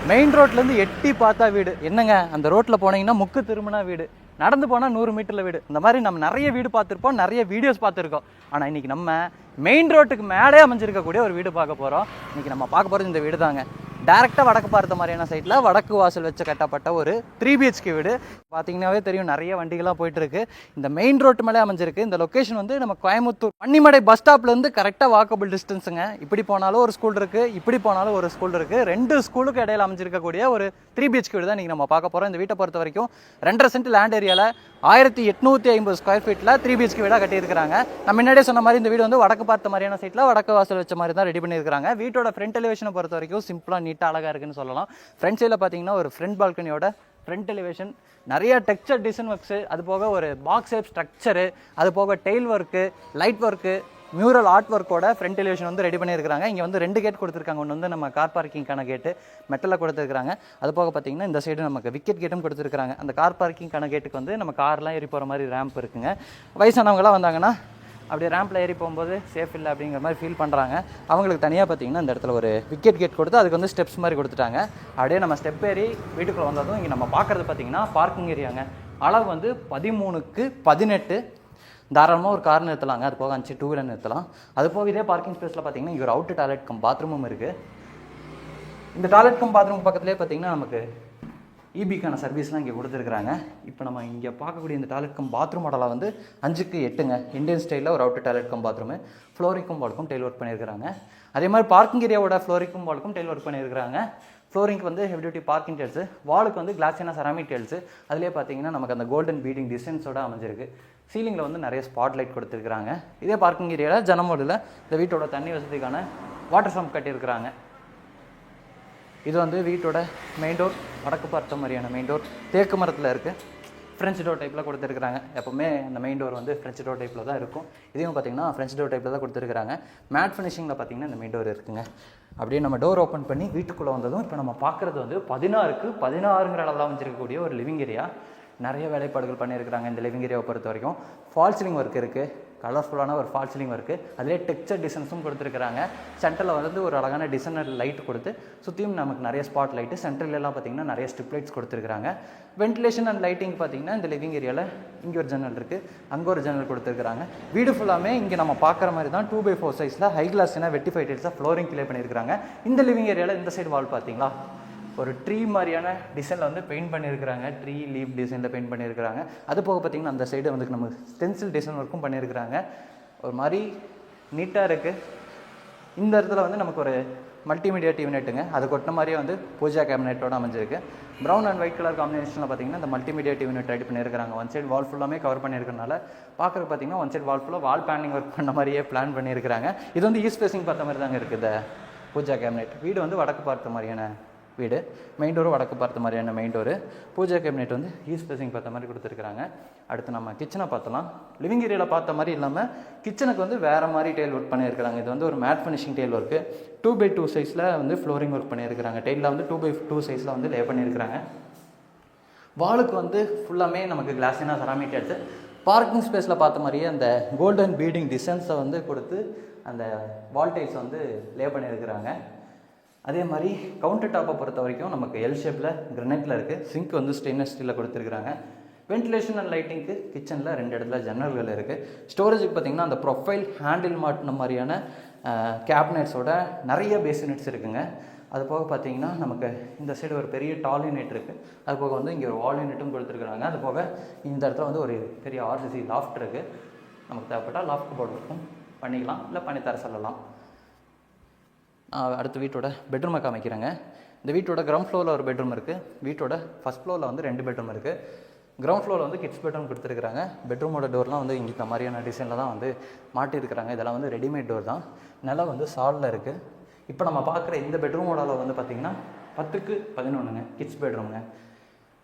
Main ரோட்லேருந்து எட்டி பார்த்தா வீடு என்னங்க, அந்த ரோட்டில் போனீங்கன்னா முக்கு திரும்பினா வீடு, நடந்து போனால் 100 மீட்டரில் வீடு. இந்த மாதிரி நம்ம நிறைய வீடு பார்த்துருப்போம், நிறைய வீடியோஸ் பார்த்துருக்கோம். ஆனால் இன்றைக்கி நம்ம மெயின் ரோட்டுக்கு மேலே அமைஞ்சிருக்கக்கூடிய ஒரு வீடு பார்க்க போகிறோம். இன்றைக்கி நம்ம பார்க்க போகிறது இந்த வீடு தாங்க. டேரெக்டாக வடக்கு பார்த்த மாதிரியான சைட்டில் வடக்கு வாசல் வச்சு கட்டப்பட்ட ஒரு 3 BHK வீடு. பார்த்தீங்கன்னாவே தெரியும், நிறைய வண்டிகள்லாம் போயிட்டுருக்கு. இந்த மெயின் ரோட்டு மேலே அமைஞ்சிருக்கு. இந்த லொக்கேஷன் வந்து நம்ம கோயம்புத்தூர் பன்னிமடை பஸ் ஸ்டாப்லேருந்து கரெக்டாக வாக்கபிள் டிஸ்டன்ஸுங்க. இப்படி போனாலும் ஒரு ஸ்கூல் இருக்குது, இப்படி போனாலும் ஒரு ஸ்கூல் இருக்குது. 2 ஸ்கூலுக்கு இடையில அமைஞ்சிருக்கக்கூடிய ஒரு 3 BHK வீடு தான் இன்றைக்கி நம்ம பார்க்க போகிறோம். இந்த வீட்டை பொறுத்த வரைக்கும் 2.5 சென்ட் லேண்ட் ஏரியாவில் 1850 ஸ்கொயர் ஃபீட்டில் 3 BHK வீடாக கட்டியிருக்காங்க. நம்ம முன்னாடியே சொன்ன மாதிரி இந்த வீடு வந்து வடக்கு பார்த்த மாதிரியான சைட்டில் வடக்கு வாசல் வச்ச மாதிரி தான் ரெடி பண்ணியிருக்காங்க. வீட்டோட ஃப்ரண்ட் எலிவேஷனை பொறுத்த வரைக்கும் சிம்பிளாக நீட்டாக அழகாக இருக்குன்னு சொல்லலாம். ஃப்ரண்ட் சைடில் பார்த்தீங்கன்னா ஒரு ஃப்ரண்ட் பால்கனியோட ஃப்ரண்ட் எலிவேஷன், நிறைய டெக்ஸ்சர் டிசைன் ஒர்க்ஸு, அது போக ஒரு பாக்ஸ் ஷேப் ஸ்ட்ரக்சரு, அது போக tile work, light work, mural art ஒர்க்கோட ஃப்ரண்ட் எலிவேஷன் வந்து ரெடி பண்ணியிருக்காங்க. இங்கே வந்து 2 கேட் கொடுத்துருக்காங்க. ஒன்று வந்து நம்ம கார் பார்க்கிங்கான கேட்டு மெட்டலில் கொடுத்துருக்காங்க. அது போக பார்த்தீங்கன்னா இந்த சைடு நமக்கு விக்கெட் கேட்டும் கொடுத்துருக்காங்க. அந்த கார் பார்க்கிங்கான கேட்டுக்கு வந்து நம்ம கார்லாம் ஏறி போகிற மாதிரி ரேம்ப் இருக்குங்க. வயசானவங்களாம் வந்தாங்கன்னா அப்படியே ரேம்பில் ஏறி போகும்போது சேஃப் இல்லை அப்படிங்கிற மாதிரி ஃபீல் பண்ணுறாங்க. அவங்களுக்கு தனியாக பார்த்தீங்கன்னா இந்த இடத்துல ஒரு விக்கெட் கேட் கொடுத்து அதுக்கு வந்து ஸ்டெப்ஸ் மாதிரி கொடுத்துட்டாங்க. அப்படியே நம்ம ஸ்டெப் ஏறி வீட்டுக்குள்ளே வந்ததும் இங்கே நம்ம பார்க்குறது பார்த்தீங்கன்னா பார்க்கிங் ஏரியாங்க. அளவு வந்து 13x18. தாராளமாக ஒரு கார் நிறுத்தலாங்க. அது போக 5 டூ வீலர் நிறுத்தலாம். அது போக இதே பார்க்கிங் ஸ்பேஸில் பார்த்தீங்கன்னா இங்கே ஒரு அவுட் டாய்லெட் கம் பாத்ரூமும் இருக்குது. இந்த டாய்லெட் கம் பாத்ரூம் பக்கத்துலேயே பார்த்தீங்கன்னா நமக்கு இபிக்கான சர்வீஸ்லாம் இங்கே கொடுத்துருக்குறாங்க. இப்போ நம்ம இங்கே பார்க்கக்கூடிய இந்த டாய்லெட் கம் பாத்ரூம் மாடலாக வந்து 5x8ங்க. இந்தியன் ஸ்டைலில் ஒரு அவுட் டாய்லெட் கம் பாத்ரூமு. ஃப்ளோரிங்கும் வால்க்கும் டெயில் ஒர்க் பண்ணியிருக்காங்க. அதே மாதிரி பார்க்கிங் ஏரியாவோட ஃப்ளோரிங்கும் வால்க்கும் டெயில் ஒர்க் பண்ணியிருக்காங்க. ஃப்ளோரிங்க்கு வந்து ஹெவி டியூட்டி பார்க்கிங் டெயில்ஸு, வாலுக்கு வந்து கிளாஸியான செராமிக் டெயில்ஸு. அதிலே பார்த்தீங்கன்னா நமக்கு அந்த கோல்டன் பீடிங் டிசைன்ஸோட அமைஞ்சிருக்கு. சீலிங்கில் வந்து நிறைய ஸ்பாட் லைட் கொடுத்துருக்குறாங்க. இதே பார்க்கிங் ஏரியாவில் ஜனமோடில் இந்த வீட்டோட தண்ணி வசதிக்கான வாட்டர் சம்ப் கட்டியிருக்கிறாங்க. இது வந்து வீட்டோட மெயின் டோர், வடக்கு பார்த்த மாதிரியான மெயின் டோர், தேக்கு மரத்தில் இருக்குது. ஃப்ரெஞ்ச் டோர் டைப்பில் கொடுத்துருக்குறாங்க. எப்போவுமே அந்த மெயின் டோர் வந்து ஃப்ரெஞ்ச் டோர் டைப்பில் தான் இருக்கும். இதையும் பார்த்தீங்கன்னா ஃப்ரெஞ்ச் டோர் டைப்பில் தான் கொடுத்துருக்குறாங்க. மேட் ஃபினிஷிங்கில் பார்த்தீங்கன்னா இந்த மெயின் டோர் இருக்குங்க. அப்படியே நம்ம டோர் ஓப்பன் பண்ணி வீட்டுக்குள்ளே வந்ததும் இப்போ நம்ம பார்க்குறது வந்து 16x16ங்கிற அளவில் அமைஞ்சிருக்கக்கூடிய ஒரு லிவிங் ஏரியா. நிறைய வேலைப்பாடுகள் பண்ணியிருக்கிறாங்க இந்த லிவிங் ஏரியாவை பொறுத்த வரைக்கும். ஃபால் சீலிங் ஒர்க் இருக்குது, கலர்ஃபுல்லான ஒரு ஃபால் சீலிங் ஒர்க்கு. அதிலே டெக்ஸ்சர் டிசைன்ஸும் கொடுத்துருக்குறாங்க. சென்டரில் வந்து ஒரு அழகான டிசைனர் லைட் கொடுத்து சுற்றியும் நமக்கு நிறைய ஸ்பாட் லைட்டு, சென்டர்லாம் பார்த்தீங்கன்னா நிறைய ஸ்ட்ரிப் லைட்ஸ் கொடுத்துருக்குறாங்க. வென்டிலேஷன் அண்ட் லைட்டிங் பார்த்தீங்கன்னா இந்த லிவிங் ஏரியாவில் இங்கே ஒரு ஜன்னல் இருக்குது, அங்கே ஒரு ஜன்னல் கொடுத்துருக்குறாங்க. வீடு ஃபுல்லாமே இங்கே நம்ம பார்க்குற மாதிரி தான் 2x4 சைஸில் ஹை கிளாஸ்னா வெட்டிஃபை டைல்ஸாக ஃப்ளோரிங் கிளே பண்ணியிருக்காங்க. இந்த லிவிங் ஏரியாவில் இந்த சைடு வால் பார்த்தீங்களா ஒரு ட்ரீ மாதிரியான டிசைனில் வந்து பெயிண்ட் பண்ணியிருக்கிறாங்க. ட்ரீ லீவ் டிசைனில் பெயிண்ட் பண்ணியிருக்கிறாங்க. அது போக பார்த்திங்கன்னா அந்த சைடு வந்து நம்ம ஸ்டென்சில் டிசைன் ஒர்க்கும் பண்ணியிருக்கிறாங்க. ஒரு மாதிரி நீட்டாக இருக்குது. இந்த இடத்துல வந்து நமக்கு ஒரு மல்டிமீடியா டிவி நெட்டுங்க, அது கொட்டின மாதிரியே வந்து பூஜா கேபினெட்டோடு அமைஞ்சிருக்கு. ப்ரௌன் அண்ட் ஒயிட் கலர் காம்பினேஷனில் பார்த்திங்கன்னா இந்த மல்டிமீடியா டிவி நெட் ரெடி பண்ணியிருக்காங்க. ஒன் சைடு வால் ஃபுல்லாமே கவர் பண்ணியிருக்கனால பார்க்குறது பார்த்திங்கன்னா ஒன் சைடு வால் ஃபுல்லாக வால் பேனிங் ஒர்க் பண்ண மாதிரியே பிளான் பண்ணியிருக்கிறாங்க. இது வந்து ஈஸ்ட் ஃபேஸிங் பார்த்த மாதிரி தாங்க இருக்குது இந்த பூஜா கேபினெட். வீடு வந்து வடக்கு பார்த்த மாதிரியான வீடு, மெயின் டோரும் வடக்கு பார்த்த மாதிரியான மெயின் டோரு. பூஜா கேபினெட் வந்து ஈஸ்ட் ஃபேஸிங் பார்த்த மாதிரி கொடுத்துருக்குறாங்க. அடுத்து நம்ம கிச்சனை பார்த்தலாம். லிவிங் ஏரியாவில் பார்த்த மாதிரி இல்லாமல் கிச்சனுக்கு வந்து வேறு மாதிரி டெயில் ஒர்க் பண்ணியிருக்கிறாங்க. இது வந்து ஒரு matte finishing tail work. 2x2 சைஸில் வந்து ஃப்ளோரிங் ஒர்க் பண்ணியிருக்கிறாங்க. டெயிலில் வந்து 2x2 சைஸில் வந்து லே பண்ணியிருக்கிறாங்க. வாலுக்கு வந்து ஃபுல்லாமே நமக்கு கிளாஸினா செராமிக் டைல்ஸு. பார்க்கிங் ஸ்பேஸில் பார்த்த மாதிரியே அந்த கோல்டன் பீடிங் டிசைன்ஸை வந்து கொடுத்து அந்த வால் டைல்ஸ் வந்து லே பண்ணியிருக்கிறாங்க. அதே மாதிரி கவுண்டர் டாப்பை பொறுத்த வரைக்கும் நமக்கு எல் ஷேப்பில் கிரனைட்டில் இருக்குது. சிங்க் வந்து ஸ்டெயின்லெஸ் ஸ்டீலில் கொடுத்துருக்குறாங்க. வென்டிலேஷன் அண்ட் லைட்டிங்க்கு கிச்சனில் 2 இடத்துல ஜன்னல்கள் இருக்குது. ஸ்டோரேஜுக்கு பார்த்திங்கன்னா அந்த ப்ரொஃபைல் ஹேண்டில் மாட்டின மாதிரியான கேபினெட்ஸோட நிறைய பேசினெட்ஸ் இருக்குங்க. அது போக பார்த்திங்கன்னா நமக்கு இந்த சைடு ஒரு பெரிய டால் யூனிட் இருக்குது. அது போக வந்து இங்கே ஒரு வால் யூனிட்டும் கொடுத்துருக்குறாங்க. அது போக இந்த இடத்துல வந்து ஒரு பெரிய RCC லாஃப்ட் இருக்குது. நமக்கு தேவைப்பட்டால் லாஃப்ட் போர்டு இருக்கும், பண்ணிக்கலாம், இல்லை பண்ணித்தர சொல்லலாம். அடுத்து வீட்டோட பெட்ரூமை காமிக்கிறேங்க. இந்த வீட்டோட கிரவுண்ட் ஃப்ளோரில் ஒரு பெட்ரூம் இருக்குது. வீட்டோட ஃபஸ்ட் ஃப்ளோரில் வந்து 2 பெட்ரூம் இருக்குது. கிரவுண்ட் ஃப்ளோரில் வந்து கிட்ஸ் பெட்ரூம் கொடுத்துருக்குறாங்க. பெட்ரூமோட டோர்லாம் வந்து இங்கே இந்த மாதிரியான டிசைனில் தான் வந்து மாட்டியிருக்கிறாங்க. இதெல்லாம் வந்து ரெடிமேட் டோர் தான். நிலம் வந்து சாலில் இருக்குது. இப்போ நம்ம பார்க்குற இந்த பெட்ரூமோட அளவு வந்து பார்த்திங்கன்னா 10x11ங்க. கிட்ஸ் பெட்ரூமுங்க.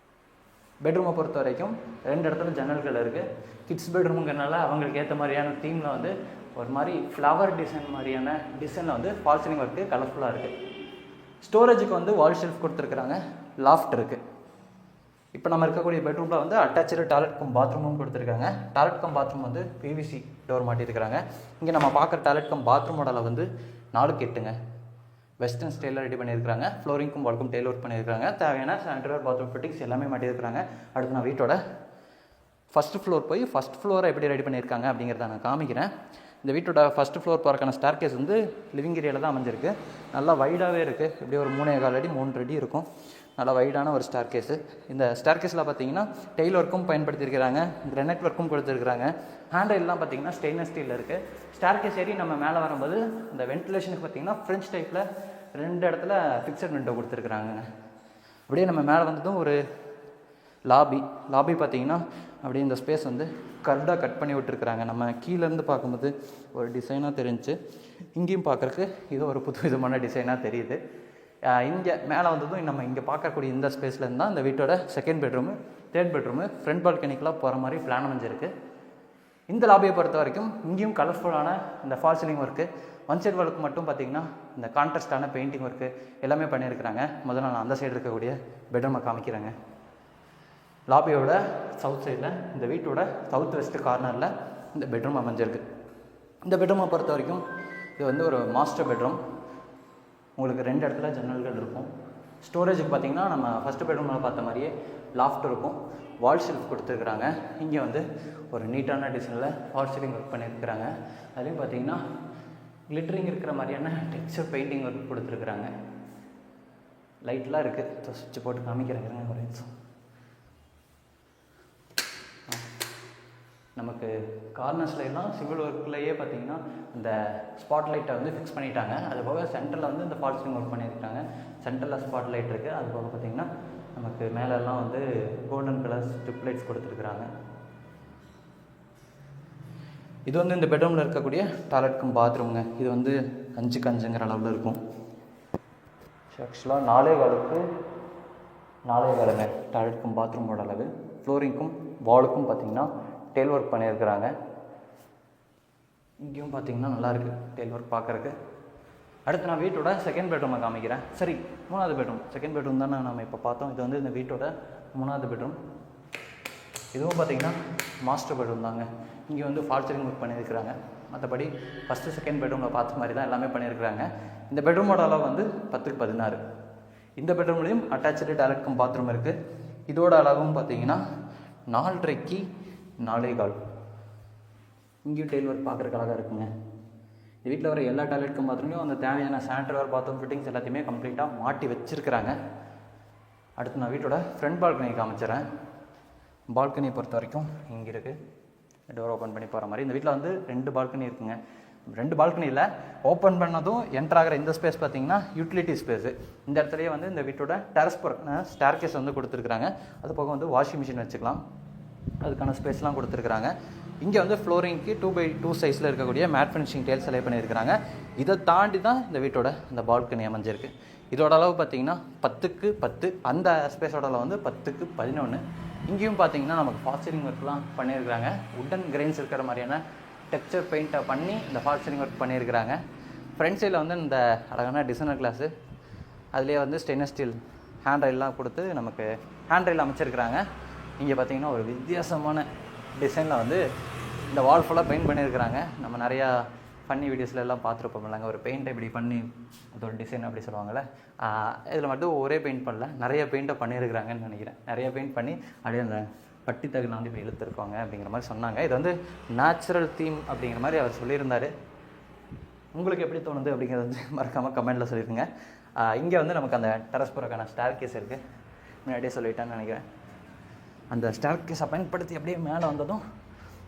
பெட்ரூமை பொறுத்த வரைக்கும் 2 இடத்துல ஜன்னல்கள் இருக்குது. கிட்ஸ் பெட்ரூமுங்கிறனால அவங்களுக்கு ஏற்ற மாதிரியான தீமில் வந்து ஒரு மாதிரி ஃப்ளவர் டிசைன் மாதிரியான டிசைனில் வந்து ஃபால் சீலிங் ஒர்க்கு கலர்ஃபுல்லாக இருக்குது. ஸ்டோரேஜுக்கு வந்து வால் ஷெல்ஃப் கொடுத்துருக்குறாங்க. லாஃப்ட் இருக்குது. இப்போ நம்ம இருக்கக்கூடிய பெட்ரூமில் வந்து அட்டாச்சு டாய்லெட் கம் பாத்ரூமும் கொடுத்துருக்காங்க. டாய்லெட் கம் பாத்ரூம் வந்து PVC டோர் மாட்டியிருக்கிறாங்க. இங்கே நம்ம பார்க்குற டாய்லெட் கம் பாத்ரூமோட அளவு வந்து 4x8ங்க. வெஸ்டர்ன் ஸ்டைலில் ரெடி பண்ணியிருக்காங்க. ஃப்ளோரிங்க்கும் வால்க்கும் டெய்ல் ஒர்க் பண்ணியிருக்காங்க. தேவையான சானிடரி பாத்ரூம் ஃபிட்டிங்ஸ் எல்லாமே மாட்டியிருக்காங்க. அடுத்து நான் வீட்டோட ஃபஸ்ட்டு ஃப்ளோர் போய் ஃபஸ்ட் ஃப்ளோரை எப்படி ரெடி பண்ணியிருக்காங்க அப்படிங்கிறத நான் காமிக்கிறேன். இந்த வீட்டோட ஃபஸ்ட்டு ஃப்ளோர் போகிறக்கான ஸ்டார் கேஸ் வந்து லிவிங் ஏரியாவில் தான் அமைஞ்சிருக்கு. நல்லா வைடாகவே இருக்குது. இப்படி ஒரு 3.25 அடி 3 அடி இருக்கும். நல்லா வைடான ஒரு ஸ்டார் கேஸு. இந்த ஸ்டார் கேஸில் பார்த்தீங்கன்னா டெய்ல் ஒர்க்கும் பயன்படுத்தியிருக்கிறாங்க, கிரானைட் ஒர்க்கும் கொடுத்துருக்குறாங்க. ஹேண்ட்ரெல்லாம் பார்த்தீங்கன்னா ஸ்டெயின்லெஸ் ஸ்டீலில் இருக்குது. ஸ்டார் கேஸ் ஏறி நம்ம மேலே வரும்போது இந்த வென்டிலேஷனுக்கு பார்த்தீங்கன்னா ஃப்ரெஞ்ச் டைப்பில் 2 இடத்துல ஃபிக்ஸட் விண்டோ கொடுத்துருக்குறாங்க. அப்படியே நம்ம மேலே வந்ததும் ஒரு லாபி பார்த்தீங்கன்னா அப்படியே இந்த ஸ்பேஸ் வந்து கர்டாக கட் பண்ணி விட்டுருக்குறாங்க. நம்ம கீழேருந்து பார்க்கும்போது ஒரு டிசைனாக தெரிஞ்சு, இங்கேயும் பார்க்குறக்கு இது ஒரு புது விதமான டிசைனாக தெரியுது. இங்கே மேலே வந்ததும் நம்ம இங்கே பார்க்கக்கூடிய இந்த ஸ்பேஸ்லேருந்து தான் இந்த வீட்டோட second bedroom, third bedroom, front பால்கனிக்கெலாம் போகிற மாதிரி பிளான் அமைஞ்சிருக்கு. இந்த லாபியை பொறுத்த வரைக்கும் இங்கேயும் கலர்ஃபுல்லான இந்த fall ceiling work, one side work மட்டும் பார்த்திங்கன்னா இந்த கான்ட்ராஸ்டான பெயிண்டிங் ஒர்க்கு எல்லாமே பண்ணியிருக்கிறாங்க. முதல்ல நான் அந்த சைடு இருக்கக்கூடிய பெட்ரூமை காமிக்கிறேங்க. லாபியோட சவுத் சைடில் இந்த வீட்டோட சவுத் வெஸ்ட் கார்னரில் இந்த பெட்ரூம் அமைஞ்சிருக்கு. இந்த பெட்ரூமை பொறுத்த வரைக்கும் இது வந்து ஒரு மாஸ்டர் பெட்ரூம். உங்களுக்கு 2 இடத்துல ஜன்னல்கள் இருக்கும். ஸ்டோரேஜுக்கு பார்த்திங்கன்னா நம்ம ஃபஸ்ட்டு பெட்ரூமில் பார்த்த மாதிரியே லாஃப்ட் இருக்கும். வால் ஷெல்ஃப் கொடுத்துருக்குறாங்க. இங்கே வந்து ஒரு நீட்டான டிசைனில் வால் சீலிங் ஒர்க் பண்ணியிருக்கிறாங்க. அதுலேயும் பார்த்திங்கன்னா கிளிட்டரிங் இருக்கிற மாதிரியான டெக்ஸ்சர் பெயிண்டிங் ஒர்க் கொடுத்துருக்குறாங்க. லைட்லாம் இருக்குது. சுவிட்ச் போட்டு காமிக்கிறேங்க ஒரு நிமிஷம். நமக்கு கார்னர்ஸில் எல்லாம் சிவில் ஒர்க்லேயே பார்த்திங்கன்னா இந்த ஸ்பாட் லைட்டை வந்து ஃபிக்ஸ் பண்ணிட்டாங்க. அது போக சென்டரில் வந்து இந்த ஃபால் சீலிங் ஒர்க் பண்ணியிருக்காங்க. சென்டரில் ஸ்பாட் லைட் இருக்குது. அது போக பார்த்திங்கன்னா நமக்கு மேலெல்லாம் வந்து கோல்டன் கலர் ஸ்ட்ரிப் லைட்ஸ் கொடுத்துருக்குறாங்க. இது வந்து இந்த பெட்ரூமில் இருக்கக்கூடிய டாய்லெட் பாத்ரூம்ங்க. இது வந்து 5க்கு 5ங்கிற அளவில் இருக்கும். ஆக்சுவலாக 4.25 டாய்லெட் பாத்ரூமோட அளவு. ஃப்ளோரிங்க்கும் வாலுக்கும் பார்த்திங்கன்னா டெய்ல் ஒர்க் பண்ணியிருக்கிறாங்க. இங்கேயும் பார்த்திங்கன்னா நல்லாயிருக்கு டெய்ல் ஒர்க் பார்க்குறக்கு. அடுத்து நான் வீட்டோட செகண்ட் பெட்ரூமை காமிக்கிறேன். சரி, 3வது பெட்ரூம். செகண்ட் பெட்ரூம் தானே நம்ம இப்போ பார்த்தோம். இது வந்து இந்த வீட்டோட 3வது பெட்ரூம். இதுவும் பார்த்திங்கன்னா மாஸ்டர் பெட்ரூம் தாங்க. இங்கே வந்து ஃபால் சீலிங் ஒர்க் பண்ணியிருக்கிறாங்க. மற்றபடி ஃபஸ்ட்டு செகண்ட் பெட்ரூமில் பார்த்த மாதிரி தான் எல்லாமே பண்ணியிருக்கிறாங்க. இந்த பெட்ரூமோட அளவு வந்து 10க்கு 16. இந்த பெட்ரூம்லேயும் அட்டாச்சு டாய்லெட் பாத்ரூம் இருக்குது. இதோட அளவும் பார்த்திங்கன்னா 4.5க்கு 4.25. இங்கேயும் டெய்ல் ஒர்க் பார்க்குறக்கு அழகாக இருக்குங்க. இந்த வீட்டில் வர எல்லா டாய்லெட் பாத்ரூம்லையும் அந்த தேவையான சானிடரி பாத்ரூம் ஃபிட்டிங்ஸ் எல்லாத்தையுமே கம்ப்ளீட்டாக மாட்டி வச்சுருக்கிறாங்க. அடுத்து நான் வீட்டோட ஃப்ரண்ட் பால்கனி காமிச்சிடறேன். பால்கனியை பொறுத்த வரைக்கும் இங்கே இருக்குது. டோர் ஓப்பன் பண்ணி போகிற மாதிரி. இந்த வீட்டில் வந்து 2 பால்கனி இருக்குங்க. 2 பால்கனியில் ஓப்பன் பண்ணதும் என்ட்ராகிற இந்த ஸ்பேஸ் பார்த்திங்கன்னா யூட்டிலிட்டி ஸ்பேஸு. இந்த இடத்துலையே வந்து இந்த வீட்டோட டெரஸ் ஸ்டார் கேஸ் வந்து கொடுத்துருக்குறாங்க. அது போக வந்து வாஷிங் மிஷின் வச்சுக்கலாம். அதுக்கான ஸ்பேஸ்லாம் கொடுத்துருக்குறாங்க. இங்கே வந்து ஃப்ளோரிங்க்கு 2x2 சைஸில் இருக்கக்கூடிய மேட் ஃபினிஷிங் டைல்ஸ் செலக்ட் பண்ணியிருக்கிறாங்க. இதை தாண்டி தான் இந்த வீட்டோட இந்த பால்கனி அமைஞ்சிருக்கு. இதோட அளவு பார்த்திங்கன்னா 10க்கு 10. அந்த ஸ்பேஸோட அளவு வந்து 10க்கு 11. இங்கேயும் பார்த்திங்கன்னா நமக்கு ஃபால் சீலிங் ஒர்க்லாம் பண்ணியிருக்கிறாங்க. உட்டன் கிரெயின்ஸ் இருக்கிற மாதிரியான டெக்ஸ்சர் பெயிண்ட்டை பண்ணி இந்த ஃபால் சீலிங் ஒர்க் பண்ணியிருக்கிறாங்க. ஃப்ரண்ட் சைடில் வந்து இந்த அழகான டிசைனர் கிளாஸு, அதுலேயே வந்து ஸ்டெயின்லெஸ் ஸ்டீல் ஹேண்ட் ரெயிலாம் கொடுத்து நமக்கு ஹேண்ட் ரெயில் அமைச்சிருக்கிறாங்க. இங்கே பார்த்திங்கன்னா ஒரு வித்தியாசமான டிசைனில் வந்து இந்த வால் ஃபுல்லாக பெயிண்ட் பண்ணியிருக்கிறாங்க. நம்ம நிறையா ஃபன்னி வீடியோஸில் எல்லாம் பார்த்துருப்போம் இல்லைங்க, ஒரு பெயிண்ட்டை இப்படி பண்ணி அதோட டிசைன் அப்படி சொல்லுவாங்கள்ல. இதில் மட்டும் ஒரே பெயிண்ட் பண்ணல, நிறைய பெயிண்ட்டை பண்ணியிருக்கிறாங்கன்னு நினைக்கிறேன். நிறைய பெயிண்ட் பண்ணி அப்படியே அந்த பட்டி தகுந்த வந்து இப்போ இழுத்துருக்காங்க அப்படிங்கிற மாதிரி சொன்னாங்க. இது வந்து நேச்சுரல் தீம் அப்படிங்கிற மாதிரி அவர் சொல்லியிருந்தார். உங்களுக்கு எப்படி தோணுது அப்படிங்கிறது வந்து மறக்காமல் கமெண்ட்டில் சொல்லிடுங்க. இங்கே வந்து நமக்கு அந்த டெரஸ் போகிறக்கான ஸ்டார் கேஸ் இருக்குது. முன்னாடியே சொல்லிட்டேன்னு நினைக்கிறேன். அந்த ஸ்டார் கேஸை பயன்படுத்தி அப்படியே மேலே வந்ததும்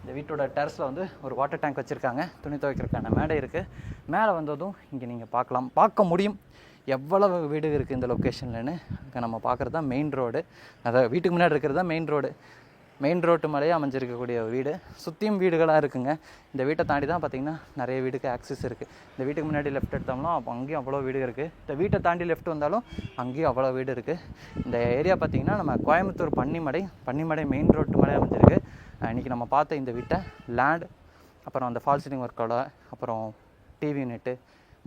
இந்த வீட்டோட டெரஸில் வந்து ஒரு வாட்டர் டேங்க் வச்சுருக்காங்க. துணி துவைக்கிறதுக்கான மேடை இருக்குது. மேலே வந்ததும் இங்கே நீங்கள் பார்க்க முடியும் எவ்வளவு வீடு இருக்குது இந்த லொக்கேஷன்லன்னு. அங்கே நம்ம பார்க்குறது தான் மெயின் ரோடு. அதாவது வீட்டுக்கு முன்னாடி இருக்கிறது தான் மெயின் ரோடு. மெயின் ரோட்டு மேலேயே அமைஞ்சிருக்கக்கூடிய வீடு. சுற்றியும் வீடுகளாக இருக்குங்க. இந்த வீட்டை தாண்டி தான் பார்த்திங்கன்னா நிறைய வீடுக்கு ஆக்சஸ் இருக்குது. இந்த வீட்டுக்கு முன்னாடி லெஃப்ட் எடுத்தோம்னா அப்போ அங்கேயும் அவ்வளோ வீடு இருக்குது. இந்த வீட்டை தாண்டி லெஃப்ட் வந்தாலும் அங்கேயும் அவ்வளோ வீடு இருக்குது. இந்த ஏரியா பார்த்திங்கன்னா நம்ம கோயம்புத்தூர் பன்னிமடை மெயின் ரோட்டு மேலே அமைஞ்சிருக்கு. இன்றைக்கி நம்ம பார்த்த இந்த வீட்டை லேண்ட், அப்புறம் அந்த ஃபால் சீலிங் ஒர்க்கோட, அப்புறம் டிவி யூனிட்டு,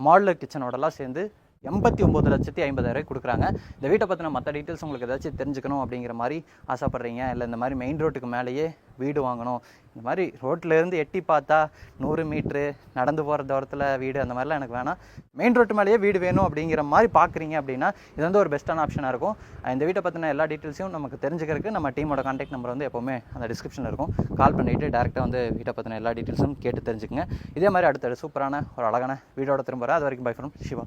மாடுலர் கிச்சனோடலாம் சேர்ந்து 89,50,000 கொடுக்குறாங்க. இந்த வீட்டை பற்றின மற்ற டீட்டெயில்ஸ் உங்களுக்கு ஏதாச்சும் தெரிஞ்சுக்கணும் அப்படிங்கிற மாதிரி ஆசைப்பட்றீங்க, இல்லை இந்த மாதிரி மெயின் ரோட்டுக்கு மேலேயே வீடு வாங்கணும், இந்த மாதிரி ரோட்லேருந்து எட்டி பார்த்தா 100 மீட்ரு நடந்து போகிற தூரத்தில் வீடு அந்த மாதிரிலாம் எனக்கு வேணாம், மெயின் ரோட்டு மேலேயே வீடு வேணும் அப்படிங்கிற மாதிரி பார்க்குறீங்க அப்படின்னா இது வந்து ஒரு பெஸ்ட்டான ஆப்ஷனாக இருக்கும். இந்த வீட்டை பற்றின எல்லா டீட்டெயில்ஸையும் நமக்கு தெரிஞ்சுக்கிறதுக்கு நம்ம டீமோட கான்டாக்ட் நம்பர் வந்து எப்போவுமே அந்த டிஸ்கிரிப்ஷனில் இருக்கும். கால் பண்ணிவிட்டு டேரெக்டாக வந்து வீட்டை பற்றின எல்லா டீட்டெயில்ஸும் கேட்டு தெரிஞ்சுக்கங்க. இதே மாதிரி அடுத்த சூப்பரான ஒரு அழகான வீடியோட திரும்புகிறேன். அது வரைக்கும் பை ஃப்ரம் சிவா.